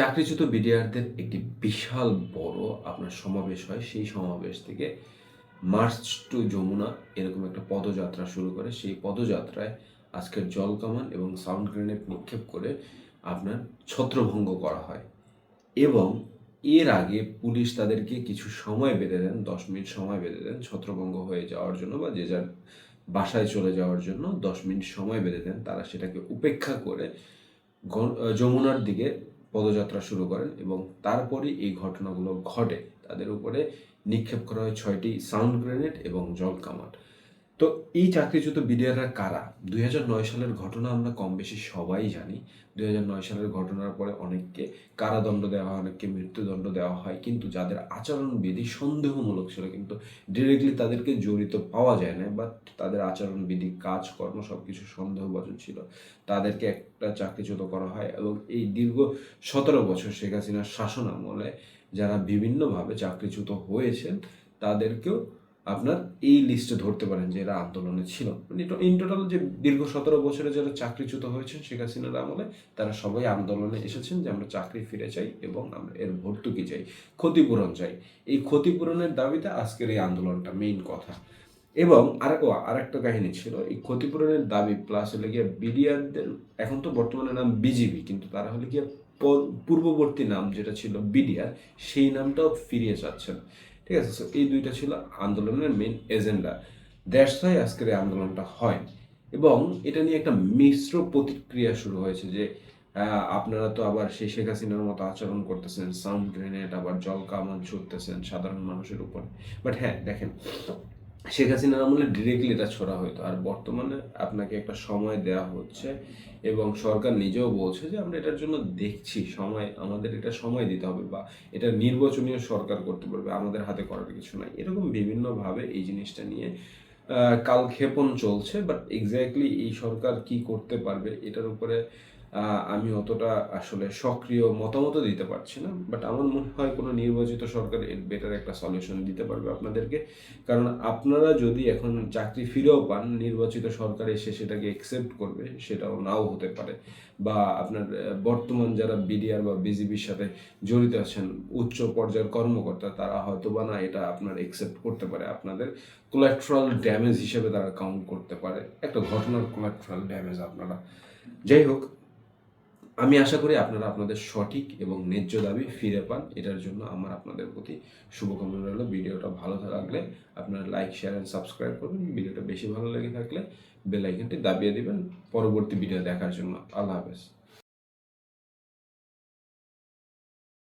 চাকরিচ্যুত বিডিআরদের একটি বিশাল বড় আপনার সমাবেশ হয়। সেই সমাবেশ থেকে মার্চ টু যমুনা এরকম একটা পদযাত্রা শুরু করে। সেই পদযাত্রায় আজকের জলকামান এবং সাউন্ড গ্রেনেড নিক্ষেপ করে আপনার ছত্রভঙ্গ করা হয় এবং এর আগে পুলিশ তাদেরকে কিছু সময় বেঁধে দেন, ১০ মিনিট সময় বেঁধে দেন ছত্রভঙ্গ হয়ে যাওয়ার জন্য বা যে যার বাসায় চলে যাওয়ার জন্য ১০ মিনিট সময় বেঁধে দেন। তারা সেটাকে উপেক্ষা করে যমুনার দিকে পদযাত্রা শুরু করেন এবং তারপরই এই ঘটনাগুলো ঘটে। তাদের উপরে নিক্ষেপ করা হয় ৬টি সাউন্ড গ্রেনেড এবং জলকামান। তো এই চাকরিচ্যুত বিডিআররা কারা? ২০০৯ সালের ঘটনা আমরা কম বেশি সবাই জানি। ২০০৯ সালের ঘটনার পরে অনেককে কারাদণ্ড দেওয়া হয়, অনেককে মৃত্যুদণ্ড দেওয়া হয়। কিন্তু যাদের আচরণবিধি সন্দেহমূলক ছিল, কিন্তু ডিরেক্টলি তাদেরকে জড়িত পাওয়া যায় না, বাট তাদের আচরণবিধি, কাজকর্ম সব কিছু সন্দেহভাজন ছিল, তাদেরকে একটা চাকরিচ্যুত করা হয়। এবং এই দীর্ঘ ১৭ বছর শেখ হাসিনার শাসন আমলে যারা বিভিন্নভাবে চাকরিচ্যুত হয়েছেন তাদেরকেও আপনার এই লিস্টে ধরতে পারেন যে এরা আন্দোলনে ছিল। মানে ইন টোটাল যে দীর্ঘ ১৭ বছরে যারা চাকরিচ্যুত হয়েছেন শেখ হাসিনার আমলে, তারা সবাই আন্দোলনে এসেছেন যে আমরা চাকরি ফিরে চাই এবং আমরা এর ভর্তুকি চাই, ক্ষতিপূরণ চাই। এই ক্ষতিপূরণের দাবিতে আজকের এই আন্দোলনটা মেইন কথা। এবং আরেকটা কাহিনী ছিল, এই ক্ষতিপূরণের দাবি প্লাস হলে গিয়ে বিডিআরদের, এখন তো বর্তমানে নাম বিজিবি, কিন্তু তারা হলে গিয়ে পূর্ববর্তী নাম যেটা ছিল বিডিআর, সেই নামটাও ফিরিয়ে চাচ্ছেন। ঠিক আছে, সো এই দুইটা ছিল আন্দোলনের মেইন এজেন্ডা। দ্যাটস ওয়াই আজকের এই আন্দোলনটা হয়। এবং এটা নিয়ে একটা মিশ্র প্রতিক্রিয়া শুরু হয়েছে যে আপনারা তো আবার সেই শেখ হাসিনার মতো আচরণ করতেছেন, সাউন্ড গ্রেনেড আবার জল কামান ছুটতেছেন সাধারণ মানুষের উপরে। বাট হ্যাঁ, দেখেন, শেখ হাসিনার আমলে ডিরেক্টলি এটা ছোড়া হতো, আর বর্তমানে আপনাকে একটা সময় দেওয়া হচ্ছে এবং সরকার নিজেও বলছে যে আমরা এটার জন্য দেখছি, সময়, আমাদের এটা সময় দিতে হবে বা এটা নির্বাচনীয় সরকার করতে পারবে, আমাদের হাতে করার কিছু নাই। এরকম বিভিন্নভাবে এই জিনিসটা নিয়ে কালক্ষেপণ চলছে। বাট এক্স্যাক্টলি এই সরকার কি করতে পারবে এটার উপরে আমি অতটা আসলে সক্রিয় মতামতও দিতে পারছি না। বাট আমার মনে হয় কোনো নির্বাচিত সরকার এর বেটার একটা সলিউশন দিতে পারবে আপনাদেরকে। কারণ আপনারা যদি এখন চাকরি ফিরেও পান, নির্বাচিত সরকার এসে সেটাকে অ্যাকসেপ্ট করবে সেটাও নাও হতে পারে। বা আপনার বর্তমান যারা বিডিআর বা বিজিবির সাথে জড়িত আছেন উচ্চ পর্যায়ের কর্মকর্তা, তারা হয়তো বা না এটা আপনার অ্যাকসেপ্ট করতে পারে, আপনাদের কোলাট্রাল ড্যামেজ হিসেবে তারা কাউন্ট করতে পারে, একটা ঘটনার কোলাট্রাল ড্যামেজ আপনারা। যাই হোক, আমি আশা করি আপনারা আপনাদের সঠিক এবং ন্যায্য দাবি ফিরে পান। এটার জন্য আমার আপনাদের প্রতি শুভকামনা রইল। ভিডিওটা ভালো লাগলে আপনারা লাইক, শেয়ার অ্যান্ড সাবস্ক্রাইব করবেন। ভিডিওটা বেশি ভালো লেগে থাকলে বেল আইকনটি দাবিয়ে দিবেন পরবর্তী ভিডিও দেখার জন্য। আল্লাহ হাফেজ।